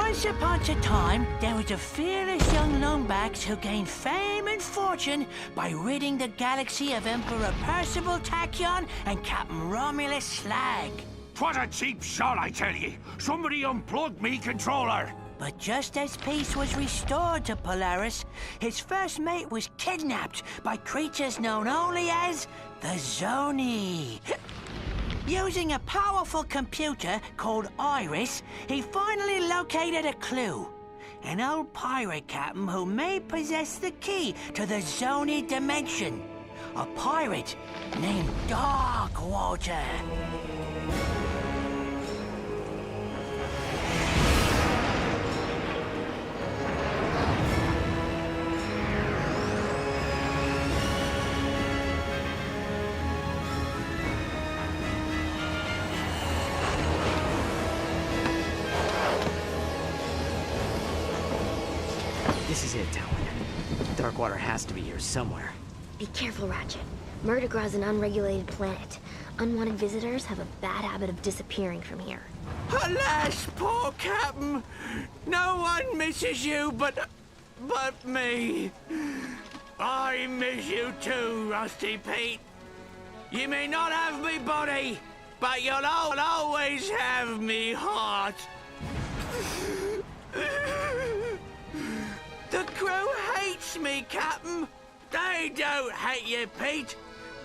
Once upon a time, there was a fearless young Lombax who gained fame and fortune by ridding the galaxy of Emperor Percival Tachyon and Captain Romulus Slag. 'Twas a cheap shot, I tell ye. Somebody unplugged me controller. But just as peace was restored to Polaris, his first mate was kidnapped by creatures known only as the Zoni. Using a powerful computer called Iris, he finally located a clue. An old pirate captain who may possess the key to the Zoni dimension. A pirate named Darkwater. This is it, Talon. Darkwater has to be here somewhere. Be careful, Ratchet. Murdergra's an unregulated planet. Unwanted visitors have a bad habit of disappearing from here. Alas, poor Captain. No one misses you but me. I miss you too, Rusty Pete. You may not have me body, but you'll always have me heart. The crew hates me, Captain. They don't hate you, Pete.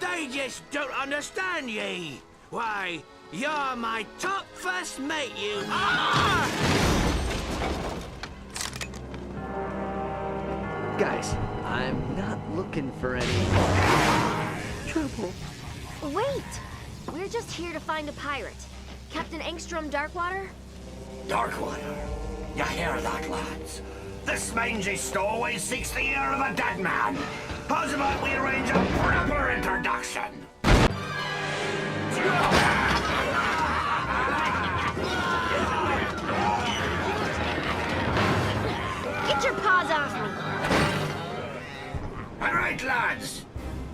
They just don't understand ye. Why, you're my top first mate, you are! Guys, I'm not looking for any trouble. Wait! We're just here to find a pirate. Captain Engstrom Darkwater? Darkwater. You hear that, lads? This mangy stowaway seeks the ear of a dead man. How's about we arrange a proper introduction? Get your paws off me! All right, lads.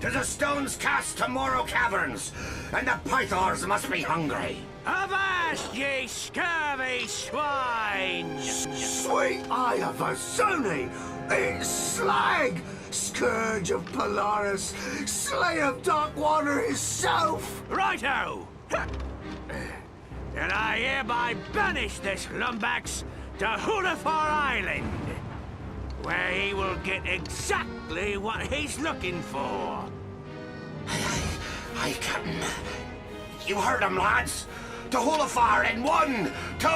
To the stones cast tomorrow caverns, and the pythons must be hungry. Avast, ye scurvy swines! Sweet eye of a Zoni! It's Slag! Scourge of Polaris! Slay of Darkwater himself! Righto! And I hereby banish this Lumbax to Hulafar Island, where he will get exactly what he's looking for. Aye, Captain. You heard him, lads. To Hulafar in 1, 2...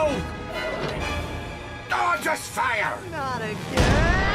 Oh, just fire! Not again!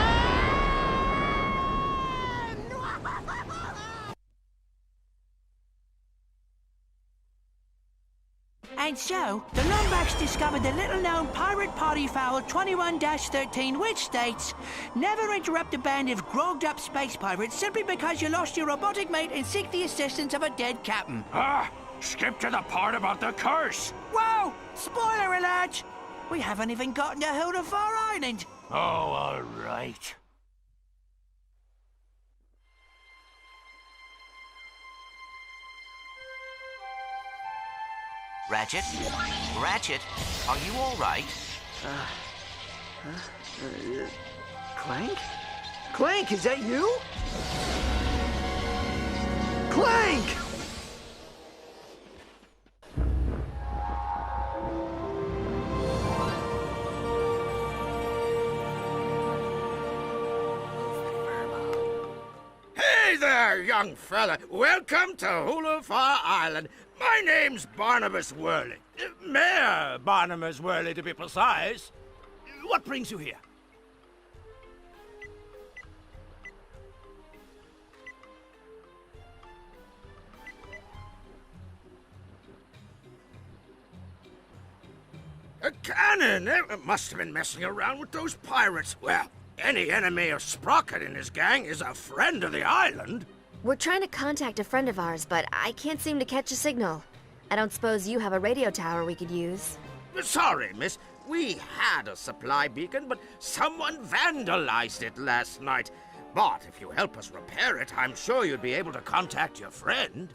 And so, the Lombax discovered the little-known pirate party foul 21-13, which states, never interrupt a band of grogged-up space pirates simply because you lost your robotic mate and seek the assistance of a dead captain. Ah, skip to the part about the curse. Whoa! Spoiler alert! We haven't even gotten to Hulafar Island. Oh, all right. Ratchet? Ratchet, are you all right? Clank? Clank, is that you? Clank! Hey there, young fella. Welcome to Hulafar Island. My name's Barnabas Worley. Mayor Barnabas Worley, to be precise. What brings you here? A cannon? It must have been messing around with those pirates. Well, any enemy of Sprocket and his gang is a friend of the island. We're trying to contact a friend of ours, but I can't seem to catch a signal. I don't suppose you have a radio tower we could use. Sorry, miss. We had a supply beacon, but someone vandalized it last night. But if you help us repair it, I'm sure you'd be able to contact your friend.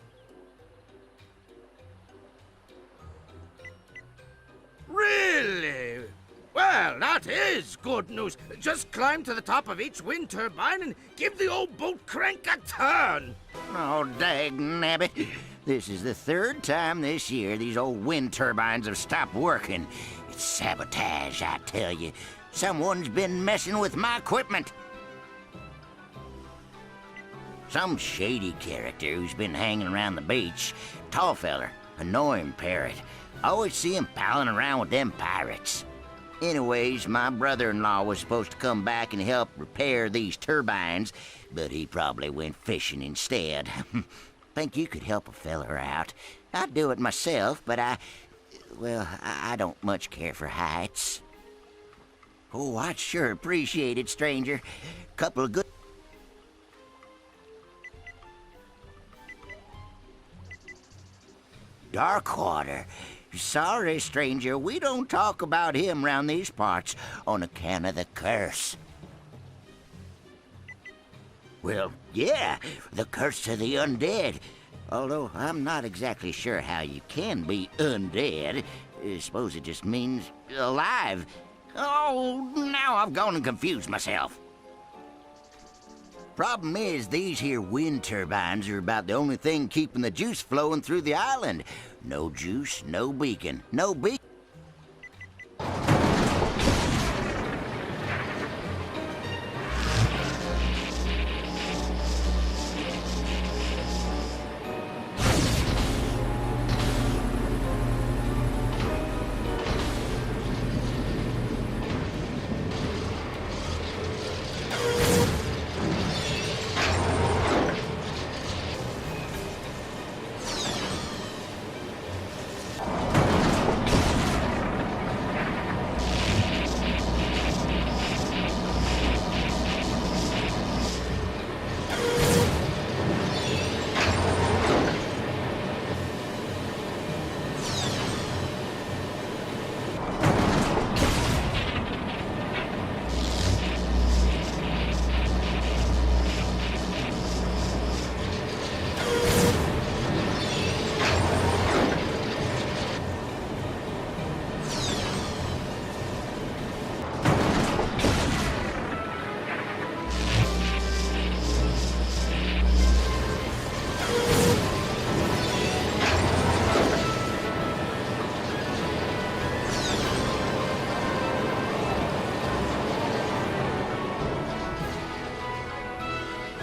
Really? Well, that is good news. Just climb to the top of each wind turbine and give the old boat crank a turn. Oh, dagnabbit. This is the third time this year these old wind turbines have stopped working. It's sabotage, I tell you. Someone's been messing with my equipment. Some shady character who's been hanging around the beach. Tall feller, annoying parrot. Always see him palling around with them pirates. Anyways, my brother-in-law was supposed to come back and help repair these turbines, but he probably went fishing instead. Think you could help a feller out? I'd do it myself, but I don't much care for heights. Oh, I'd sure appreciate it, stranger. Couple of good... Darkwater. Sorry, stranger, we don't talk about him round these parts on account of the curse. Well, yeah, the curse of the undead. Although I'm not exactly sure how you can be undead. I suppose it just means alive. Oh, now I've gone and confused myself. Problem is, these here wind turbines are about the only thing keeping the juice flowing through the island. No juice, no beacon. No beacon.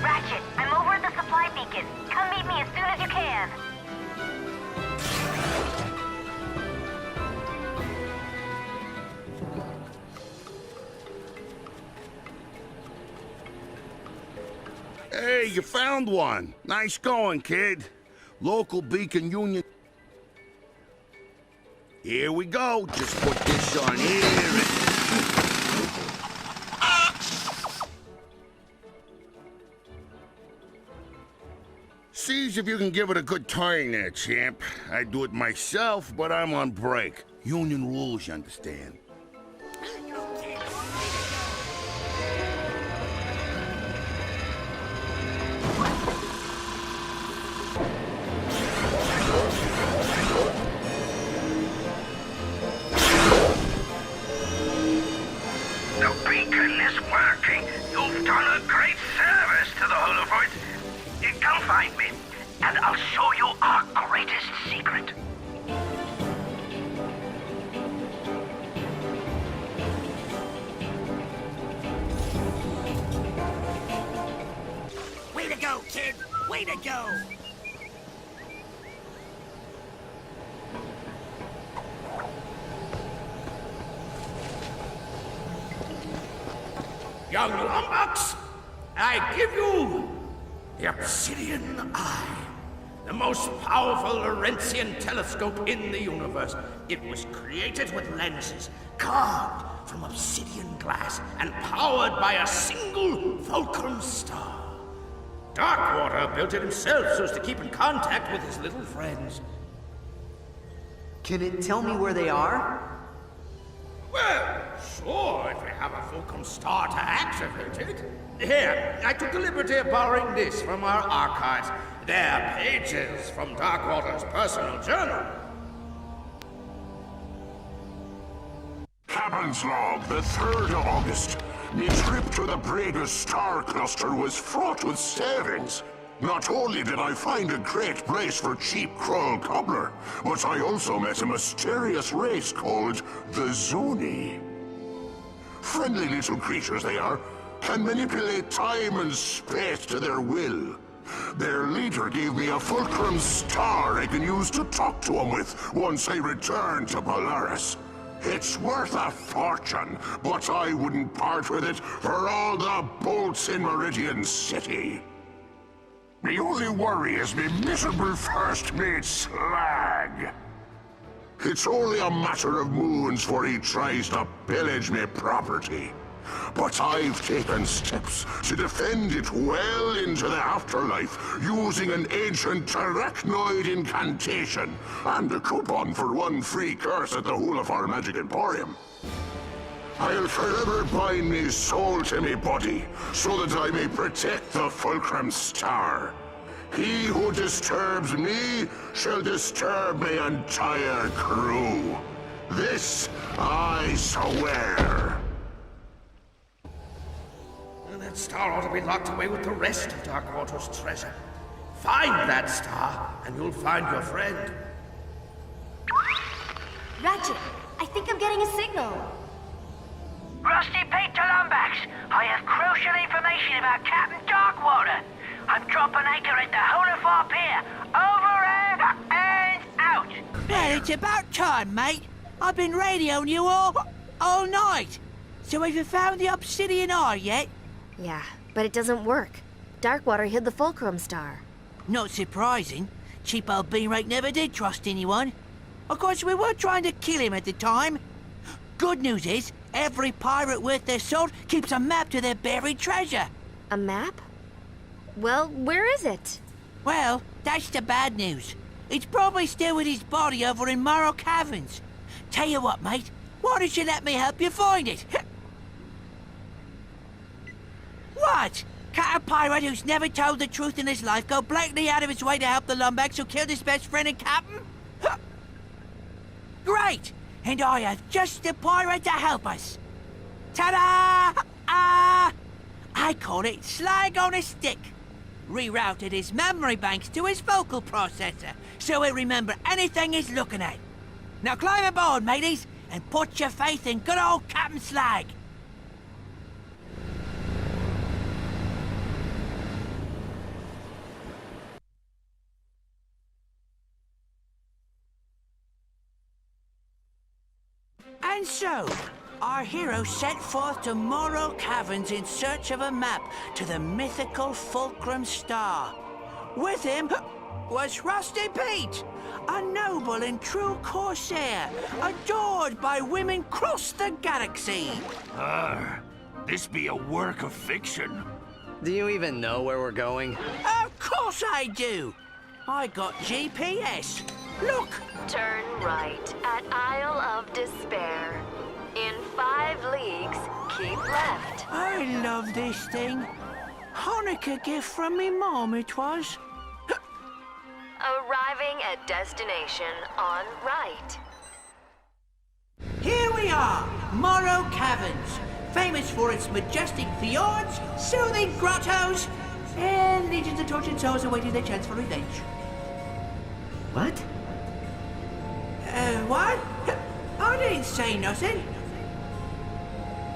Ratchet, I'm over at the supply beacon. Come meet me as soon as you can. Hey, you found one. Nice going, kid. Local Beacon Union. Here we go. Just put this on here and... Sees if you can give it a good turn there, champ. I'd do it myself, but I'm on break. Union rules, you understand. The beacon is working. You've done a great service to the Holofoid. Come find me, and I'll show you our greatest secret. Way to go, kid! Way to go! Young lummox, I give you the Obsidian Eye, the most powerful Laurentian telescope in the universe. It was created with lenses carved from obsidian glass and powered by a single fulcrum star. Darkwater built it himself so as to keep in contact with his little friends. Can it tell me where they are? Well, sure, if we have a fulcrum star to activate it. Here, I took the liberty of borrowing this from our archives. They're pages from Darkwater's personal journal. Captain's log, the 3rd of August. My trip to the Bragus star cluster was fraught with savings. Not only did I find a great place for cheap Krull cobbler, but I also met a mysterious race called the Zuni. Friendly little creatures they are, can manipulate time and space to their will. Their leader gave me a fulcrum star I can use to talk to him with once I return to Polaris. It's worth a fortune, but I wouldn't part with it for all the bolts in Meridian City. The only worry is me miserable first mate Slag. It's only a matter of moons before he tries to pillage me property. But I've taken steps to defend it well into the afterlife using an ancient arachnoid incantation and a coupon for 1 free curse at the Hulafar Magic Emporium. I'll forever bind me soul to me body so that I may protect the Fulcrum Star. He who disturbs me shall disturb my entire crew. This I swear. That star ought to be locked away with the rest of Darkwater's treasure. Find that star, and you'll find your friend. Ratchet, I think I'm getting a signal. Rusty Pete to Lumbax. I have crucial information about Captain Darkwater. I'm dropping anchor at the Hulafar Pier. Over and out. Well, it's about time, mate. I've been radioing you all night. So have you found the obsidian eye yet? Yeah, but it doesn't work. Darkwater hid the Fulcrum Star. Not surprising. Cheap old Beanrake never did trust anyone. Of course, we were trying to kill him at the time. Good news is, every pirate worth their salt keeps a map to their buried treasure. A map? Well, where is it? Well, that's the bad news. It's probably still with his body over in Morrow Caverns. Tell you what, mate, why don't you let me help you find it? What? Can't a pirate who's never told the truth in his life go blatantly out of his way to help the Lumbax who killed his best friend and captain? Great! And I have just the pirate to help us. Ta-da! I call it Slag on a Stick. Rerouted his memory banks to his vocal processor, so he'll remember anything he's looking at. Now climb aboard, mateys, and put your faith in good old Captain Slag. And so, our hero set forth to Morrow Caverns in search of a map to the mythical Fulcrum Star. With him was Rusty Pete, a noble and true corsair, adored by women across the galaxy. This be a work of fiction. Do you even know where we're going? Of course I do. I got GPS. Look. Turn right at Isle of Despair. In 5 leagues, keep left. I love this thing. Hanukkah gift from me mom it was. Arriving at destination on right. Here we are, Morrow Caverns, famous for its majestic fjords, soothing grottos, and legions of tortured souls awaiting their chance for revenge. What? What? I didn't say nothing.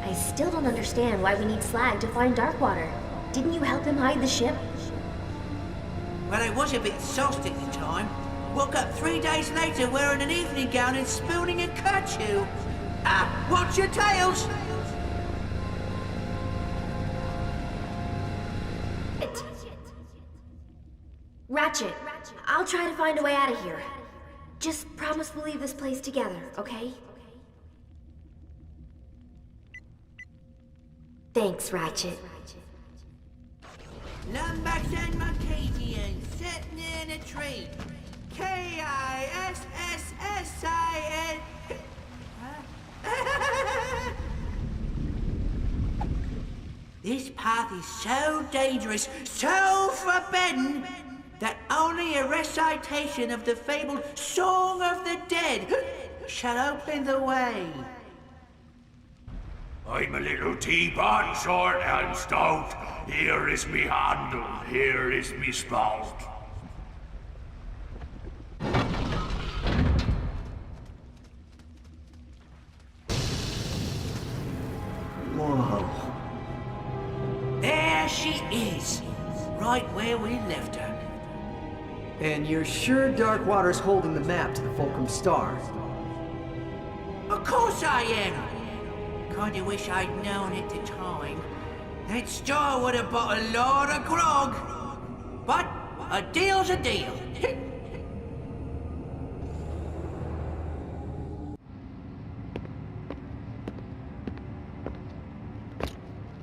I still don't understand why we need Slag to find Darkwater. Didn't you help him hide the ship? Well, I was a bit sauced at the time. Woke up 3 days later wearing an evening gown and spooning a kerchief. Watch your tails! Ratchet, I'll try to find a way out of here. Just promise we'll leave this place together, okay? Thanks, Ratchet. Lumbax and Marcadian sitting in a tree. K-I-S-S-S-I-N. This path is so dangerous, so forbidden, that only a recitation of the fabled Song of the Dead shall open the way. I'm a little teapot, short and stout. Here is me handle, here is me spout. Whoa. There she is, right where we left her. And you're sure Darkwater's holding the map to the Fulcrum Star? Of course I am. Kinda wish I'd known at the time. That star would have bought a lot of grog. But a deal's a deal.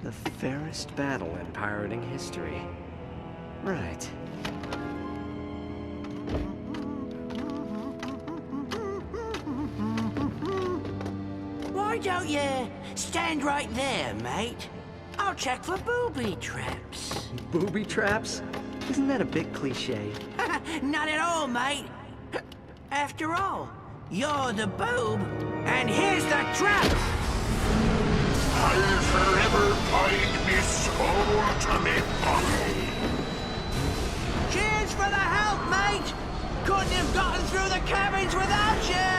The fairest battle in pirating history. Right. Why don't you stand right there, mate? I'll check for booby traps. Booby traps? Isn't that a bit cliche? Not at all, mate. After all, you're the boob, and here's the trap! I'll forever bind me soul to me body. Cheers for the help, mate! Couldn't have gotten through the cabins without you!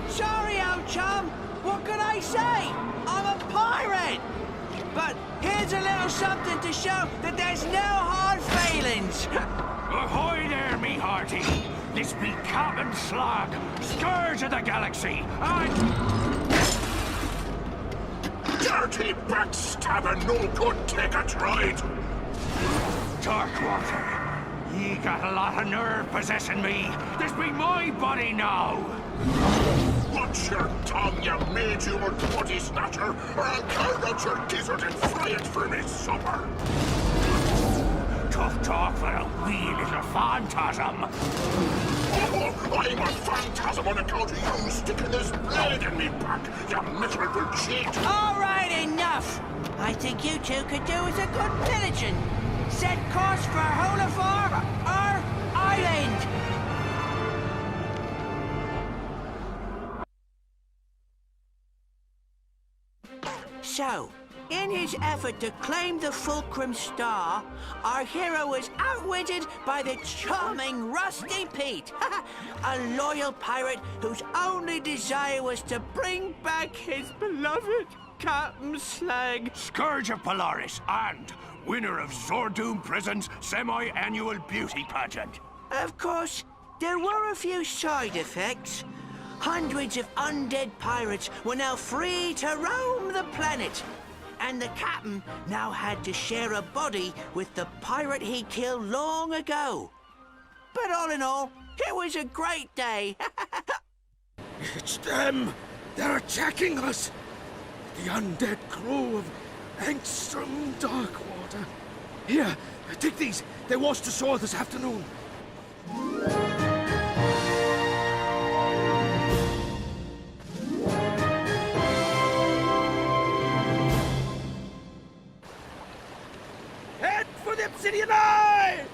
Sorry, old chum. What can I say? I'm a pirate. But here's a little something to show that there's no hard feelings. Ahoy there, me hearty! This be Captain Slag, scourge of the galaxy, and... Dirty backstabber, no good take a trade. Darkwater, ye got a lot of nerve possessing me. This be my body now. Watch your tongue, you made-you old body snatcher, or I'll carve out your gizzard and fry it for me supper. Tough talk for a wee little phantasm. Oh, I'm a phantasm on account of you sticking this blade in me back, you miserable cheat. All right, enough. I think you two could do as a good diligent. Set course for Holafar, our island. So, in his effort to claim the Fulcrum Star, our hero was outwitted by the charming Rusty Pete, a loyal pirate whose only desire was to bring back his beloved Captain Slag. Scourge of Polaris and winner of Zordoom Prison's semi-annual beauty pageant. Of course, there were a few side effects. Hundreds of undead pirates were now free to roam the planet. And the captain now had to share a body with the pirate he killed long ago. But all in all, it was a great day. It's them! They're attacking us! The undead crew of Angstrom Darkwater. Here, take these. They washed ashore this afternoon. Head for the Obsidian Eye!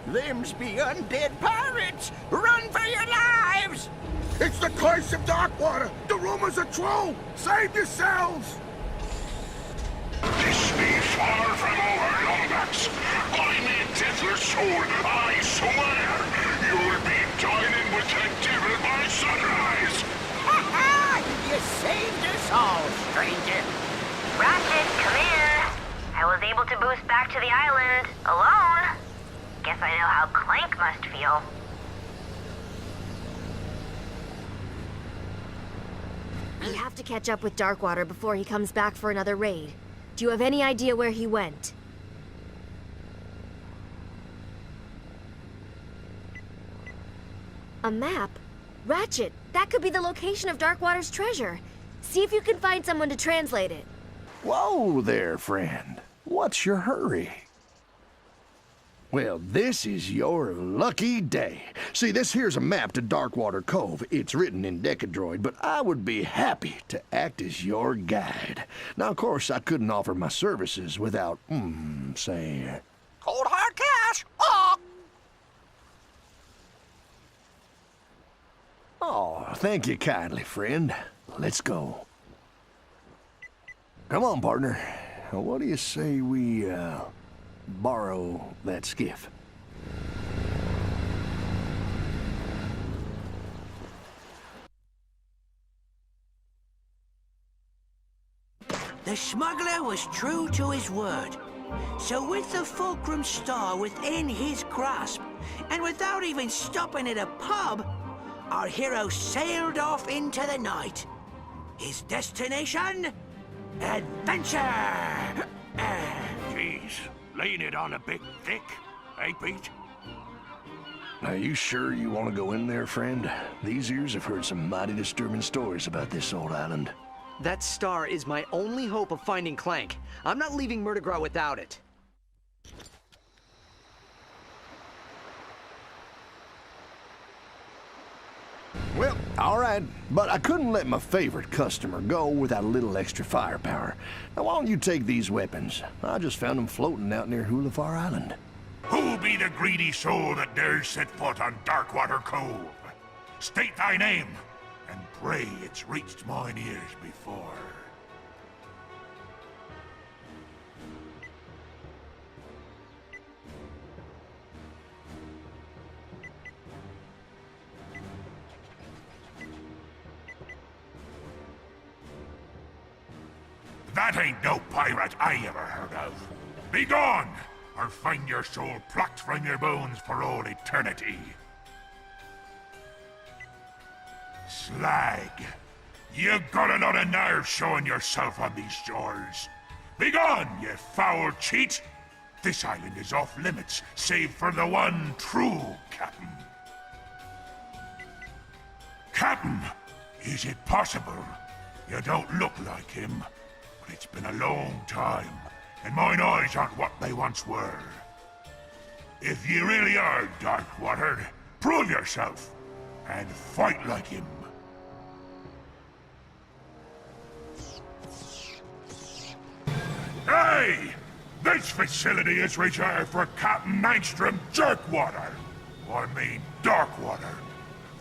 Them's be undead pirates! Run for your lives! It's the curse of Darkwater! The rumors are true! Save yourselves! This be far from over, Lombax. I'm a deadly soul, I swear. You'll be dining with the devil by sunrise. Ha ha! You saved us all, stranger. Ratchet, come in. I was able to boost back to the island alone. Guess I know how Clank must feel. We have to catch up with Darkwater before he comes back for another raid. Do you have any idea where he went? A map? Ratchet, that could be the location of Darkwater's treasure. See if you can find someone to translate it. Whoa there, friend. What's your hurry? Well, this is your lucky day. See, this here's a map to Darkwater Cove. It's written in Decadroid, but I would be happy to act as your guide. Now, of course, I couldn't offer my services without, say... Cold hard cash! Oh! Oh, thank you kindly, friend. Let's go. Come on, partner. What do you say we, borrow that skiff? The smuggler was true to his word. So with the Fulcrum Star within his grasp, and without even stopping at a pub, our hero sailed off into the night. His destination? Adventure! Jeez, laying it on a bit thick, eh, Pete? Are you sure you want to go in there, friend? These ears have heard some mighty disturbing stories about this old island. That star is my only hope of finding Clank. I'm not leaving Murdergraw without it. Well, all right, but I couldn't let my favorite customer go without a little extra firepower. Now, why don't you take these weapons? I just found them floating out near Hulafar Island. Who be the greedy soul that dares set foot on Darkwater Cove? State thy name, and pray it's reached mine ears before. That ain't no pirate I ever heard of. Be gone, or find your soul plucked from your bones for all eternity. Slag, you got a lot of nerve showing yourself on these shores. Be gone, you foul cheat! This island is off limits, save for the one true captain. Captain, is it possible? You don't look like him. But it's been a long time, and mine eyes aren't what they once were. If you really are Darkwater, prove yourself, and fight like him. Hey! This facility is reserved for Captain Angstrom Jerkwater. I mean Darkwater.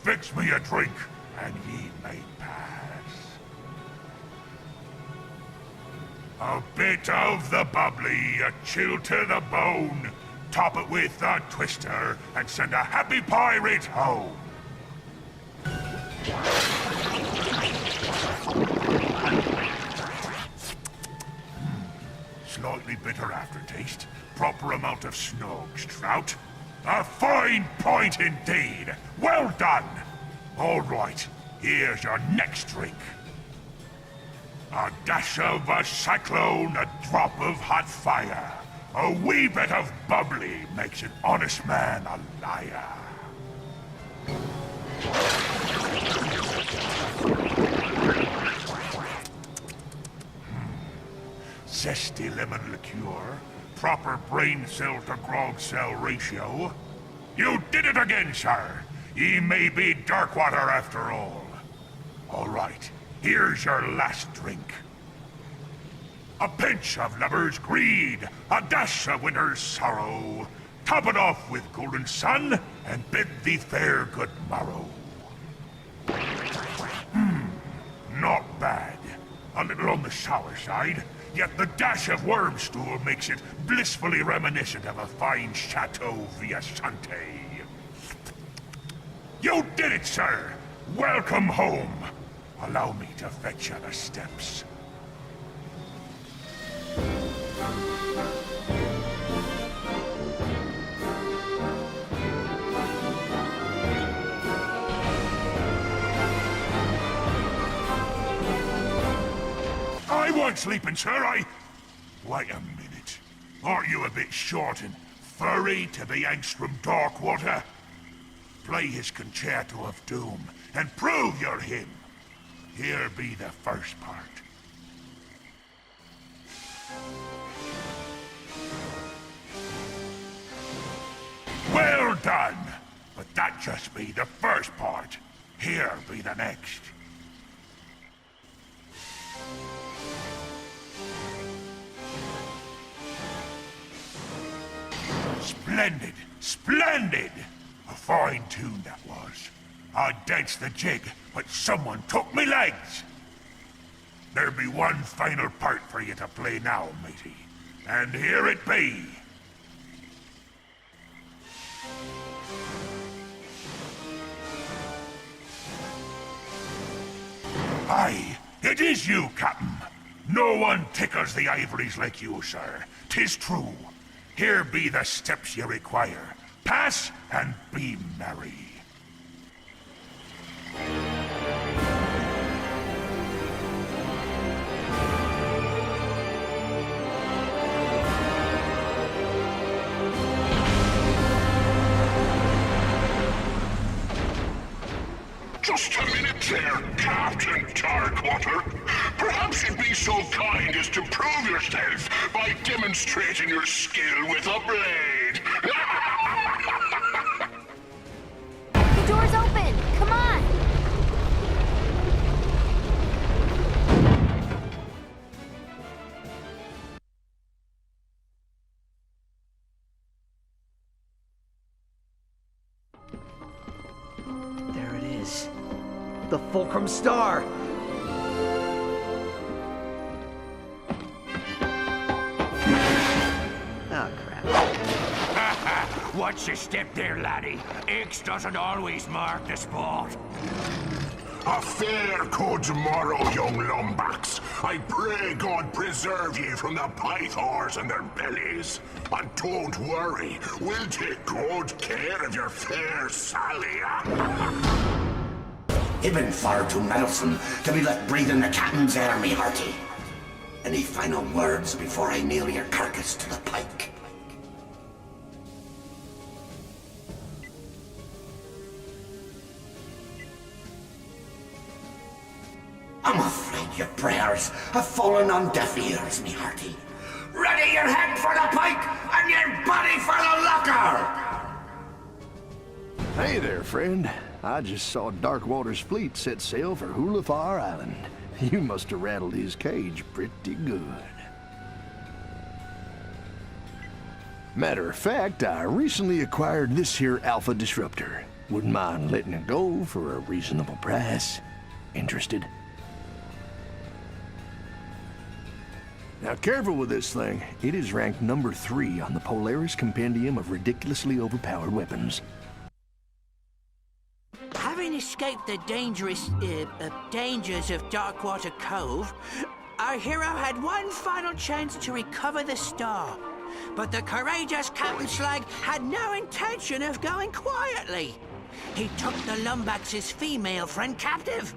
Fix me a drink, and ye may pass. A bit of the bubbly, a chill to the bone. Top it with a twister, and send a happy pirate home. Slightly bitter aftertaste. Proper amount of snogs, trout. A fine point indeed. Well done. All right, here's your next drink. A dash of a cyclone, a drop of hot fire. A wee bit of bubbly makes an honest man a liar. Zesty lemon liqueur, proper brain cell to grog cell ratio. You did it again, sir. Ye may be Darkwater after all. All right. Here's your last drink. A pinch of lover's greed, a dash of winter's sorrow. Top it off with golden sun, and bid thee fair good morrow. Not bad. A little on the sour side, yet the dash of worm stool makes it blissfully reminiscent of a fine Chateau Viasante. You did it, sir! Welcome home! Allow me to fetch you the steps. I wasn't sleeping, sir. Wait a minute. Aren't you a bit short and furry to be Angstrom Darkwater? Play his Concerto of Doom and prove you're him. Here be the first part. Well done! But that just be the first part. Here be the next. Splendid! Splendid! A fine tune that was. I danced the jig, but someone took me legs. There be one final part for you to play now, matey. And here it be. Aye, it is you, Captain. No one tickles the ivories like you, sir. 'Tis true. Here be the steps you require. Pass and be merry. Just a minute there, Captain Darkwater. Perhaps you'd be so kind as to prove yourself by demonstrating your skill with a blade. The door's open! Come on! There it is. The Fulcrum Star! Oh, crap. Watch your step there, laddie. X doesn't always mark the spot. A fair good tomorrow, young lumbax. I pray God preserve ye from the pythors and their bellies. And don't worry, we'll take good care of your fair Sally. You've been far too meddlesome to be left breathing the captain's air, me hearty. Any final words before I nail your carcass to the pike? I'm afraid your prayers have fallen on deaf ears, me hearty. Ready your head for the pike and your body for the locker! Hey there, friend. I just saw Darkwater's fleet set sail for Hulafar Island. You must have rattled his cage pretty good. Matter of fact, I recently acquired this here Alpha Disruptor. Wouldn't mind letting it go for a reasonable price. Interested? Now careful with this thing. It is ranked number 3 on the Polaris Compendium of ridiculously overpowered weapons. Having escaped the dangerous dangers of Darkwater Cove, our hero had one final chance to recover the star. But the courageous Captain Slag had no intention of going quietly. He took the Lumbax's female friend captive,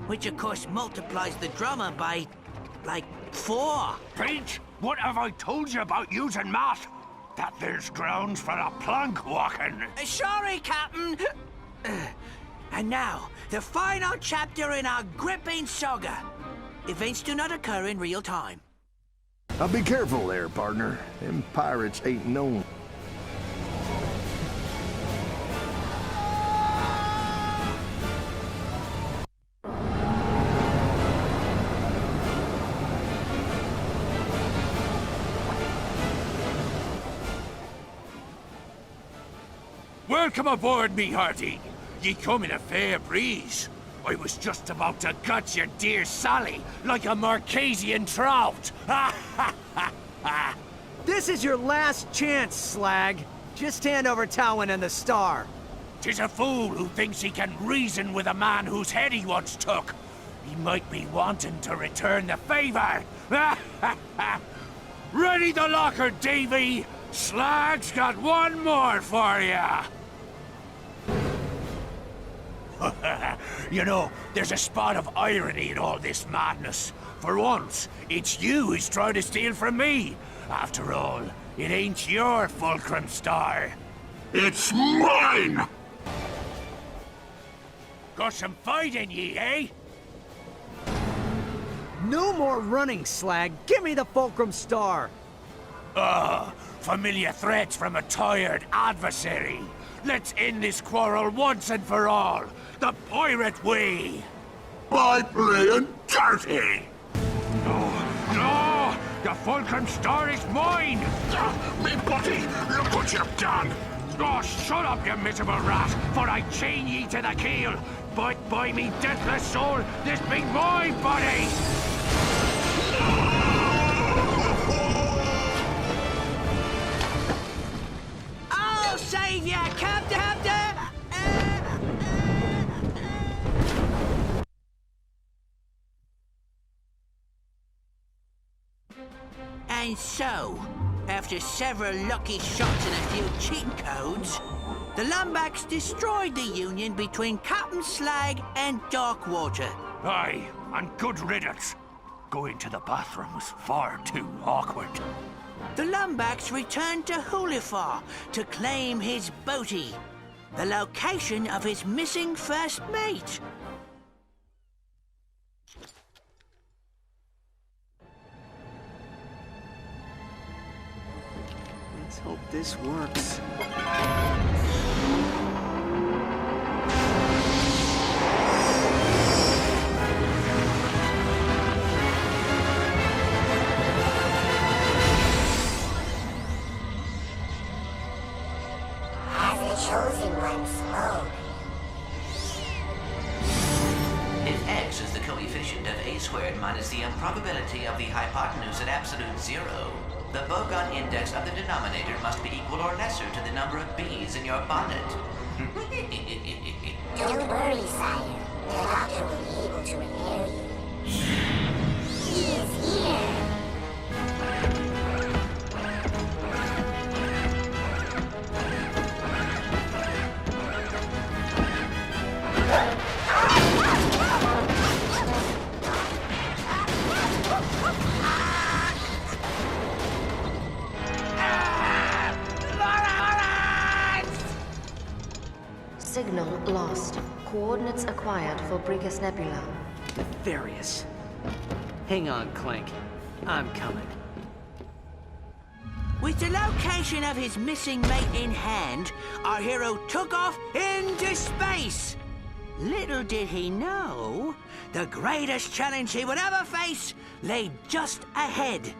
which of course multiplies the drummer by, like, 4. Pete, what have I told you about using math? That there's grounds for a plank walking. Sorry, Captain. And now, the final chapter in our gripping saga. Events do not occur in real time. Now be careful there, partner. Them pirates ain't known. Welcome aboard, me hearty. Ye come in a fair breeze. I was just about to gut your dear Sally like a Marquesian trout. This is your last chance, Slag. Just hand over Towin and the star. 'Tis a fool who thinks he can reason with a man whose head he once took. He might be wanting to return the favor. Ready the locker, Davy. Slag's got one more for ya. You know, there's a spot of irony in all this madness. For once, it's you who's trying to steal from me. After all, it ain't your Fulcrum Star. It's mine! Got some fight in ye, eh? No more running, Slag. Give me the Fulcrum Star. Familiar threats from a tired adversary. Let's end this quarrel once and for all. The pirate way. By playing dirty! No! The Fulcrum Star is mine! Me buddy, look what you've done! Oh, shut up, you miserable rat, for I chain ye to the keel. But by me deathless soul, this be my body! I'll save ya, Captain! And so, after several lucky shots and a few cheat codes, the Lumbacks destroyed the union between Captain Slag and Darkwater. Aye, and good riddance. Going to the bathroom was far too awkward. The Lumbacks returned to Hulifar to claim his booty, the location of his missing first mate. Let's hope this works. As the chosen one spoke. If x is the coefficient of a squared minus the improbability of the hypotenuse at absolute zero, the Bogon index of the denominator must be equal or lesser to the number of bees in your bonnet. Don't worry, sire. The doctor will be able to repair you. He is here. Signal lost. Coordinates acquired for Brigus Nebula. Nefarious. Hang on, Clank. I'm coming. With the location of his missing mate in hand, our hero took off into space. Little did he know, the greatest challenge he would ever face lay just ahead.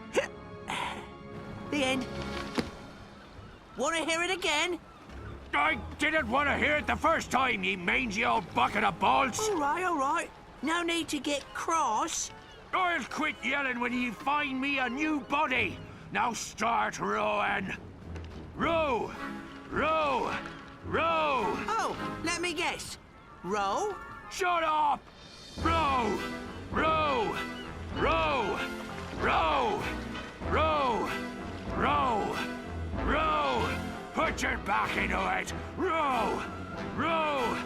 The end. Want to hear it again? I didn't want to hear it the first time, ye mangy old bucket of balls. All right. No need to get cross. I'll quit yelling when ye find me a new body. Now start rowing. Row! Row! Row! Oh, let me guess. Row? Shut up! Row! Row! Row! Row! Row! Row! Row! Put your back into it! Row! Row!